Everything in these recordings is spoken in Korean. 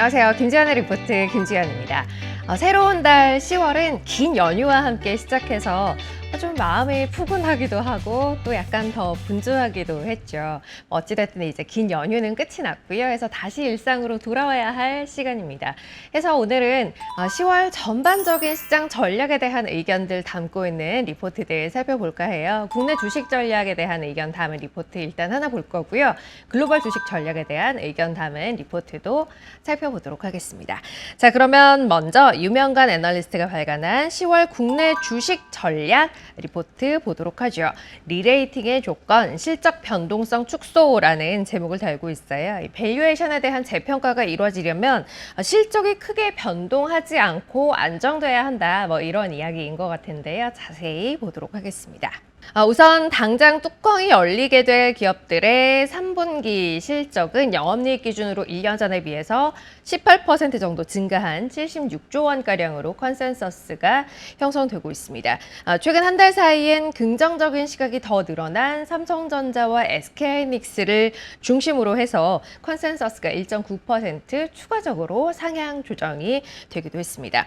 안녕하세요. 김지현의 리포트 김지현입니다. 새로운 달 10월은 긴 연휴와 함께 시작해서 좀 마음이 푸근하기도 하고 또 약간 더 분주하기도 했죠. 어찌됐든 이제 긴 연휴는 끝이 났고요. 그래서 다시 일상으로 돌아와야 할 시간입니다. 그래서 오늘은 10월 전반적인 시장 전략에 대한 의견들 담고 있는 리포트들 살펴볼까 해요. 국내 주식 전략에 대한 의견 담은 리포트 일단 하나 볼 거고요. 글로벌 주식 전략에 대한 의견 담은 리포트도 살펴보도록 하겠습니다. 자, 그러면 먼저 유명관 애널리스트가 발간한 10월 국내 주식 전략 리포트 보도록 하죠. 리레이팅의 조건, 실적 변동성 축소라는 제목을 달고 있어요. 밸류에이션에 대한 재평가가 이루어지려면 실적이 크게 변동하지 않고 안정돼야 한다. 이런 이야기인 것 같은데요. 자세히 보도록 하겠습니다. 우선 당장 뚜껑이 열리게 될 기업들의 3분기 실적은 영업이익 기준으로 1년 전에 비해서 18% 정도 증가한 76조 원가량으로 컨센서스가 형성되고 있습니다. 최근 한 달 사이엔 긍정적인 시각이 더 늘어난 삼성전자와 SK하이닉스를 중심으로 해서 컨센서스가 1.9% 추가적으로 상향 조정이 되기도 했습니다.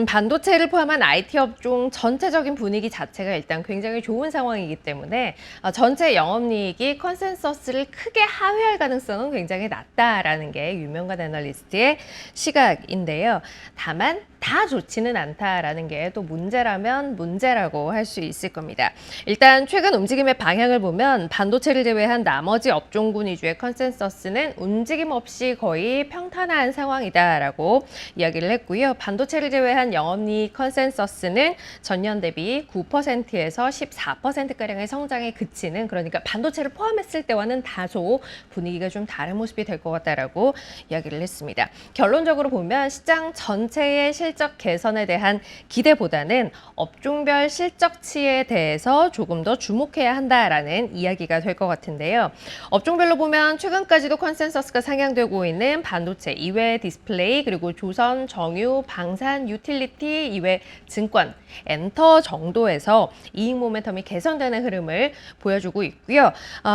반도체를 포함한 IT 업종 전체적인 분위기 자체가 일단 굉장히 좋은 상황이기 때문에 전체 영업이익이 컨센서스를 크게 하회할 가능성은 굉장히 낮다라는 게 유명관 애널리스트의 시각인데요. 다만 다 좋지는 않다라는 게 또 문제라면 문제라고 할 수 있을 겁니다. 일단 최근 움직임의 방향을 보면 반도체를 제외한 나머지 업종군 위주의 컨센서스는 움직임 없이 거의 평탄한 상황이다라고 이야기를 했고요. 반도체를 제외한 영업이익 컨센서스는 전년 대비 9%에서 14%가량의 성장에 그치는, 그러니까 반도체를 포함했을 때와는 다소 분위기가 좀 다른 모습이 될 것 같다라고 이야기를 했습니다. 결론적으로 보면 시장 전체의 실적 개선에 대한 기대보다는 업종별 실적치에 대해서 조금 더 주목해야 한다라는 이야기가 될 것 같은데요. 업종별로 보면 최근까지도 컨센서스가 상향되고 있는 반도체 이외 디스플레이, 그리고 조선, 정유, 방산, 유틸리티 이외 증권, 엔터 정도에서 이익 모멘텀이 개선되는 흐름을 보여주고 있고요.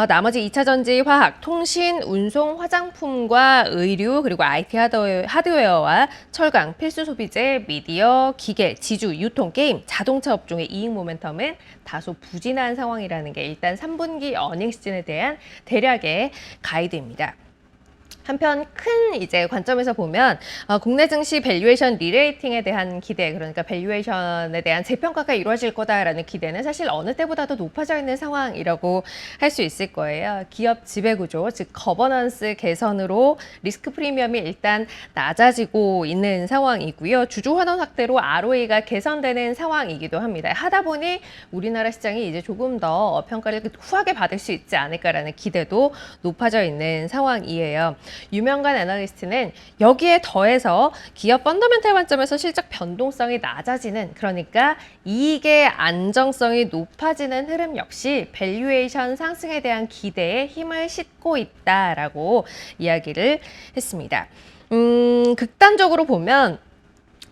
나머지 2차 전지, 화학, 통신, 운송, 화장품과 의류, 그리고 IT 하드웨어와 철강, 필수 소비재, 미디어, 기계, 지주, 유통, 게임, 자동차 업종의 이익 모멘텀은 다소 부진한 상황이라는 게 일단 3분기 어닝 시즌에 대한 대략의 가이드입니다. 한편 큰 이제 관점에서 보면 국내 증시 밸류에이션 리레이팅에 대한 기대, 그러니까 밸류에이션에 대한 재평가가 이루어질 거다라는 기대는 사실 어느 때보다도 높아져 있는 상황이라고 할 수 있을 거예요. 기업 지배구조, 즉 거버넌스 개선으로 리스크 프리미엄이 일단 낮아지고 있는 상황이고요. 주주 환원 확대로 ROE가 개선되는 상황이기도 합니다. 하다 보니 우리나라 시장이 이제 조금 더 평가를 후하게 받을 수 있지 않을까라는 기대도 높아져 있는 상황이에요. 유명관 애널리스트는 여기에 더해서 기업 펀더멘탈 관점에서 실적 변동성이 낮아지는, 그러니까 이익의 안정성이 높아지는 흐름 역시 밸류에이션 상승에 대한 기대에 힘을 싣고 있다라고 이야기를 했습니다. 극단적으로 보면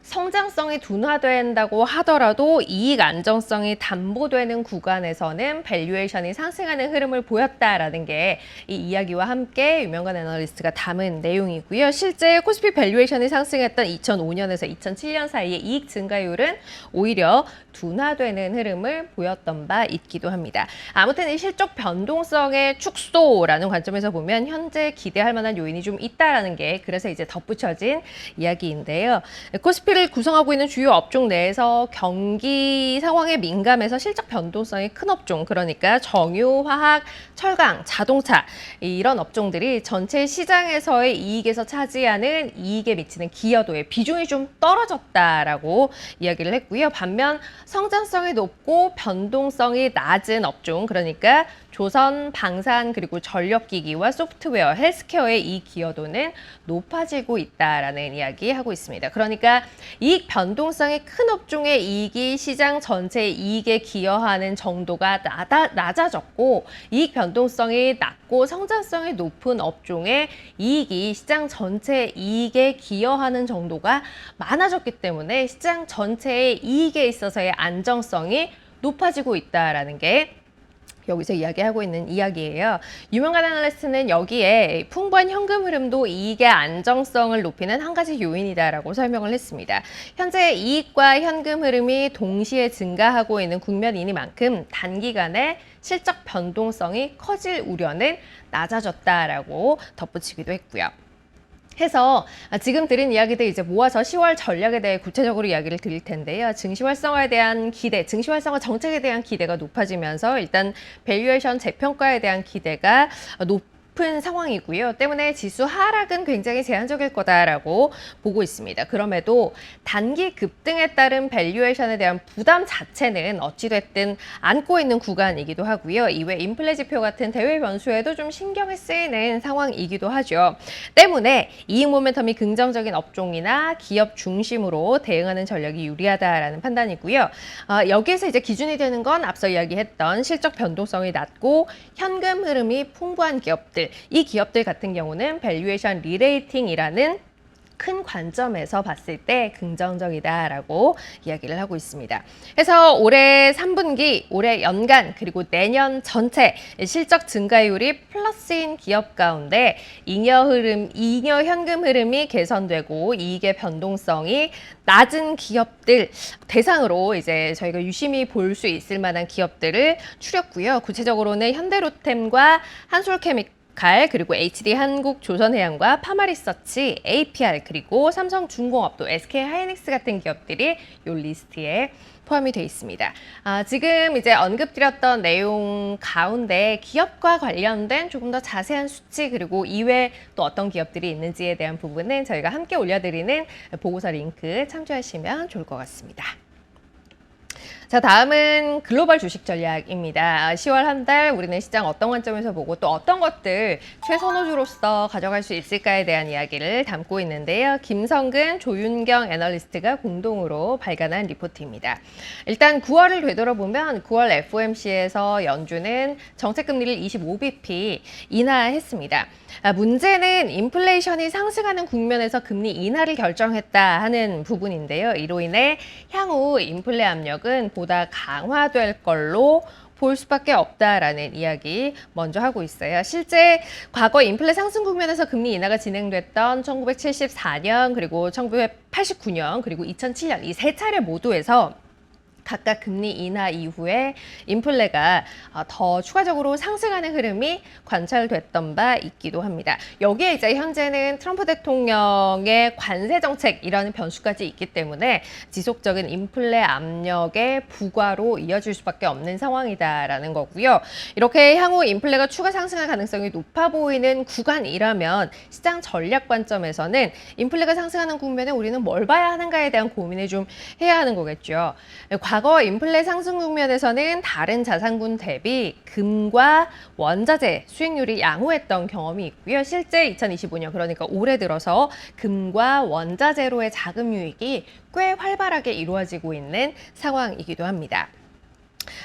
성장성이 둔화된다고 하더라도 이익 안정성이 담보되는 구간에서는 밸류에이션이 상승하는 흐름을 보였다라는 게 이 이야기와 함께 유명관 애널리스트가 담은 내용이고요. 실제 코스피 밸류에이션이 상승했던 2005년에서 2007년 사이의 이익 증가율은 오히려 둔화되는 흐름을 보였던 바 있기도 합니다. 아무튼 이 실적 변동성의 축소라는 관점에서 보면 현재 기대할 만한 요인이 좀 있다라는 게 그래서 이제 덧붙여진 이야기인데요. 코스피를 구성하고 있는 주요 업종 내에서 경기 상황에 민감해서 실적 변동성이 큰 업종, 그러니까 정유, 화학, 철강, 자동차 이런 업종들이 전체 시장에서의 이익에서 차지하는 이익에 미치는 기여도의 비중이 좀 떨어졌다라고 이야기를 했고요. 반면 성장성이 높고 변동성이 낮은 업종, 그러니까 조선, 방산, 그리고 전력기기와 소프트웨어, 헬스케어의 이 기여도는 높아지고 있다라는 이야기 하고 있습니다. 그러니까 이익 변동성이 큰 업종의 이익이 시장 전체의 이익에 기여하는 정도가 낮아졌고, 이익 변동성이 낮고 성장성이 높은 업종의 이익이 시장 전체의 이익에 기여하는 정도가 많아졌기 때문에 시장 전체의 이익에 있어서의 안정성이 높아지고 있다라는 게 여기서 이야기하고 있는 이야기예요. 유명한 애널리스트는 여기에 풍부한 현금 흐름도 이익의 안정성을 높이는 한 가지 요인이다라고 설명을 했습니다. 현재 이익과 현금 흐름이 동시에 증가하고 있는 국면이니만큼 단기간에 실적 변동성이 커질 우려는 낮아졌다라고 덧붙이기도 했고요. 해서 지금 들은 이야기들 이제 모아서 10월 전략에 대해 구체적으로 이야기를 드릴 텐데요. 증시 활성화에 대한 기대, 증시 활성화 정책에 대한 기대가 높아지면서 일단 밸류에이션 재평가에 대한 기대가 높은 상황이고요. 때문에 지수 하락은 굉장히 제한적일 거다라고 보고 있습니다. 그럼에도 단기 급등에 따른 밸류에이션에 대한 부담 자체는 어찌됐든 안고 있는 구간이기도 하고요. 이외 인플레 지표 같은 대외 변수에도 좀 신경이 쓰이는 상황이기도 하죠. 때문에 이익 모멘텀이 긍정적인 업종이나 기업 중심으로 대응하는 전략이 유리하다라는 판단이고요. 여기에서 이제 기준이 되는 건 앞서 이야기했던 실적 변동성이 낮고 현금 흐름이 풍부한 기업들, 이 기업들 같은 경우는 밸류에이션 리레이팅이라는 큰 관점에서 봤을 때 긍정적이다라고 이야기를 하고 있습니다. 그래서 올해 3분기, 올해 연간, 그리고 내년 전체 실적 증가율이 플러스인 기업 가운데 잉여 현금 흐름이 개선되고 이익의 변동성이 낮은 기업들 대상으로 이제 저희가 유심히 볼 수 있을 만한 기업들을 추렸고요. 구체적으로는 현대로템과 한솔케미칼, 그리고 HD 한국조선해양과 파마리서치, APR, 그리고 삼성중공업, 또 SK하이닉스 같은 기업들이 이 리스트에 포함이 되어 있습니다. 지금 이제 언급드렸던 내용 가운데 기업과 관련된 조금 더 자세한 수치, 그리고 이외에 또 어떤 기업들이 있는지에 대한 부분은 저희가 함께 올려드리는 보고서 링크 참조하시면 좋을 것 같습니다. 자, 다음은 글로벌 주식 전략입니다. 10월 한 달 우리는 시장 어떤 관점에서 보고 또 어떤 것들 최선호주로서 가져갈 수 있을까에 대한 이야기를 담고 있는데요. 김성근, 조윤경 애널리스트가 공동으로 발간한 리포트입니다. 일단 9월을 되돌아보면 9월 FOMC에서 연준은 정책금리를 25bp 인하했습니다. 문제는 인플레이션이 상승하는 국면에서 금리 인하를 결정했다 하는 부분인데요. 이로 인해 향후 인플레 압력은 보다 강화될 걸로 볼 수밖에 없다라는 이야기 먼저 하고 있어요. 실제 과거 인플레 상승 국면에서 금리 인하가 진행됐던 1974년, 그리고 1989년, 그리고 2007년 이 세 차례 모두에서 각각 금리 인하 이후에 인플레가 더 추가적으로 상승하는 흐름이 관찰됐던 바 있기도 합니다. 여기에 이제 현재는 트럼프 대통령의 관세 정책이라는 변수까지 있기 때문에 지속적인 인플레 압력의 부과로 이어질 수밖에 없는 상황이다라는 거고요. 이렇게 향후 인플레가 추가 상승할 가능성이 높아 보이는 구간이라면 시장 전략 관점에서는 인플레가 상승하는 국면에 우리는 뭘 봐야 하는가에 대한 고민을 좀 해야 하는 거겠죠. 과거 인플레 상승 국면에서는 다른 자산군 대비 금과 원자재 수익률이 양호했던 경험이 있고요. 실제 2025년, 그러니까 올해 들어서 금과 원자재로의 자금 유입이 꽤 활발하게 이루어지고 있는 상황이기도 합니다.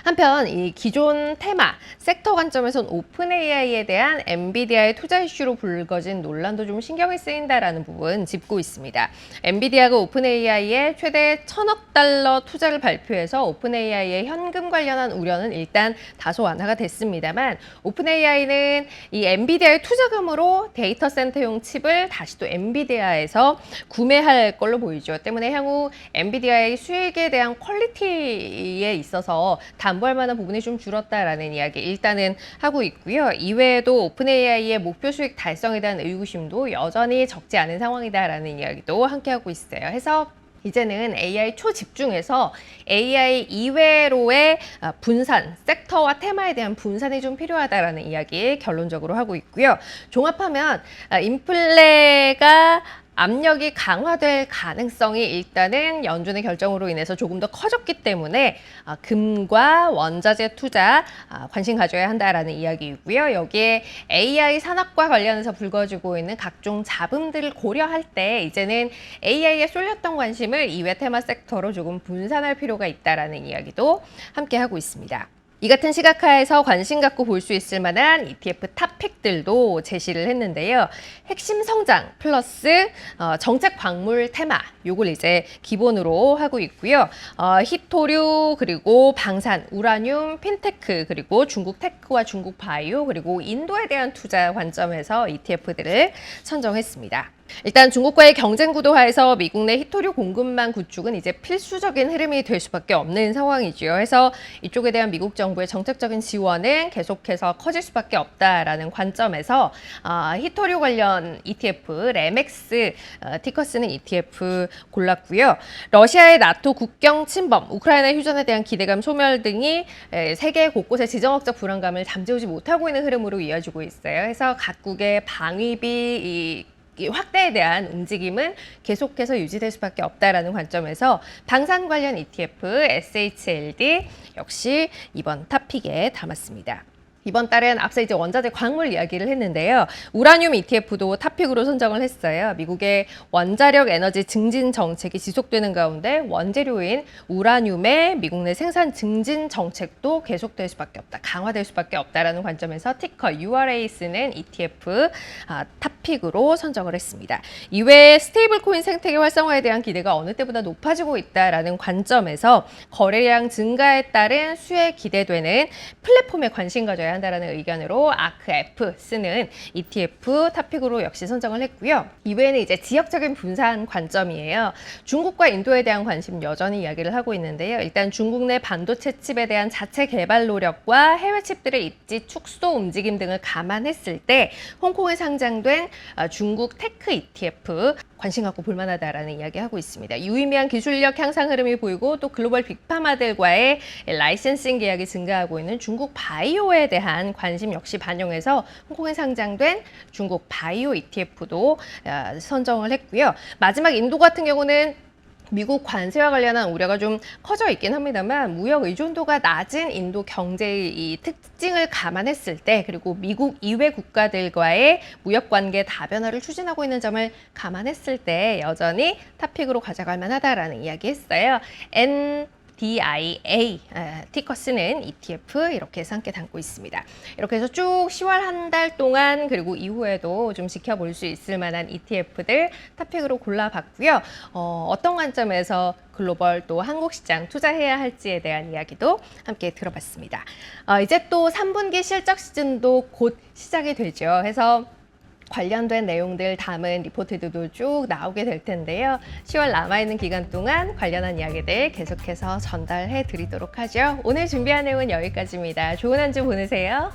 한편 이 기존 테마, 섹터 관점에선 오픈 AI에 대한 엔비디아의 투자 이슈로 불거진 논란도 좀 신경이 쓰인다라는 부분 짚고 있습니다. 엔비디아가 오픈 AI에 최대 1,000억 달러 투자를 발표해서 오픈 AI의 현금 관련한 우려는 일단 다소 완화가 됐습니다만, 오픈 AI는 이 엔비디아의 투자금으로 데이터 센터용 칩을 다시 또 엔비디아에서 구매할 걸로 보이죠. 때문에 향후 엔비디아의 수익에 대한 퀄리티에 있어서 담보할 만한 부분이 좀 줄었다라는 이야기 일단은 하고 있고요. 이외에도 오픈 AI의 목표 수익 달성에 대한 의구심도 여전히 적지 않은 상황이다라는 이야기도 함께 하고 있어요. 해서 이제는 AI 초집중해서 AI 이외로의 분산, 섹터와 테마에 대한 분산이 좀 필요하다라는 이야기 결론적으로 하고 있고요. 종합하면 인플레가 압력이 강화될 가능성이 일단은 연준의 결정으로 인해서 조금 더 커졌기 때문에 금과 원자재 투자 관심 가져야 한다라는 이야기이고요. 여기에 AI 산업과 관련해서 불거지고 있는 각종 잡음들을 고려할 때 이제는 AI에 쏠렸던 관심을 이외 테마 섹터로 조금 분산할 필요가 있다라는 이야기도 함께 하고 있습니다. 이 같은 시각하에서 관심 갖고 볼 수 있을 만한 ETF 탑픽들도 제시를 했는데요. 핵심 성장 플러스 정책 광물 테마 요걸 이제 기본으로 하고 있고요. 히토류 그리고 방산, 우라늄, 핀테크 그리고 중국 테크와 중국 바이오 그리고 인도에 대한 투자 관점에서 ETF들을 선정했습니다. 일단 중국과의 경쟁 구도하에서 미국 내 히토류 공급망 구축은 이제 필수적인 흐름이 될 수밖에 없는 상황이지요. 해서 이쪽에 대한 미국 정부의 정책적인 지원은 계속해서 커질 수밖에 없다라는 관점에서 히토류 관련 ETF, 레멕스 티커 쓰는 ETF 골랐고요. 러시아의 나토 국경 침범, 우크라이나 휴전에 대한 기대감 소멸 등이 세계 곳곳의 지정학적 불안감을 잠재우지 못하고 있는 흐름으로 이어지고 있어요. 해서 각국의 방위비 이 확대에 대한 움직임은 계속해서 유지될 수밖에 없다라는 관점에서 방산 관련 ETF, SHLD 역시 이번 탑픽에 담았습니다. 이번 달엔 앞서 이제 원자재 광물 이야기를 했는데요. 우라늄 ETF도 탑픽으로 선정을 했어요. 미국의 원자력 에너지 증진 정책이 지속되는 가운데 원재료인 우라늄의 미국 내 생산 증진 정책도 계속될 수밖에 없다, 강화될 수밖에 없다라는 관점에서 티커 URA 쓰는 ETF 탑픽으로 선정을 했습니다. 이외에 스테이블 코인 생태계 활성화에 대한 기대가 어느 때보다 높아지고 있다라는 관점에서 거래량 증가에 따른 수혜 기대되는 플랫폼에 관심 가져야 한다라는 의견으로 ARKF 쓰는 ETF 탑픽으로 역시 선정을 했고요. 이외에는 이제 지역적인 분산 관점이에요. 중국과 인도에 대한 관심 여전히 이야기를 하고 있는데요. 일단 중국 내 반도체 칩에 대한 자체 개발 노력과 해외 칩들의 입지 축소 움직임 등을 감안했을 때 홍콩에 상장된 중국 테크 ETF 관심 갖고 볼만하다라는 이야기하고 있습니다. 유의미한 기술력 향상 흐름이 보이고 또 글로벌 빅파마들과의 라이센싱 계약이 증가하고 있는 중국 바이오에 대한 관심 역시 반영해서 홍콩에 상장된 중국 바이오 ETF도 선정을 했고요. 마지막 인도 같은 경우는 미국 관세와 관련한 우려가 좀 커져 있긴 합니다만 무역 의존도가 낮은 인도 경제의 이 특징을 감안했을 때 그리고 미국 이외 국가들과의 무역 관계 다변화를 추진하고 있는 점을 감안했을 때 여전히 탑픽으로 가져갈 만하다라는 이야기했어요. DIA 티커 쓰는 ETF 이렇게 해서 함께 담고 있습니다. 이렇게 해서 쭉 10월 한 달 동안 그리고 이후에도 좀 지켜볼 수 있을 만한 ETF들 탑픽으로 골라봤고요. 어떤 관점에서 글로벌 또 한국 시장 투자해야 할지에 대한 이야기도 함께 들어봤습니다. 이제 또 3분기 실적 시즌도 곧 시작이 되죠. 해서 관련된 내용들 담은 리포트들도 쭉 나오게 될 텐데요. 10월 남아있는 기간 동안 관련한 이야기들 계속해서 전달해 드리도록 하죠. 오늘 준비한 내용은 여기까지입니다. 좋은 한 주 보내세요.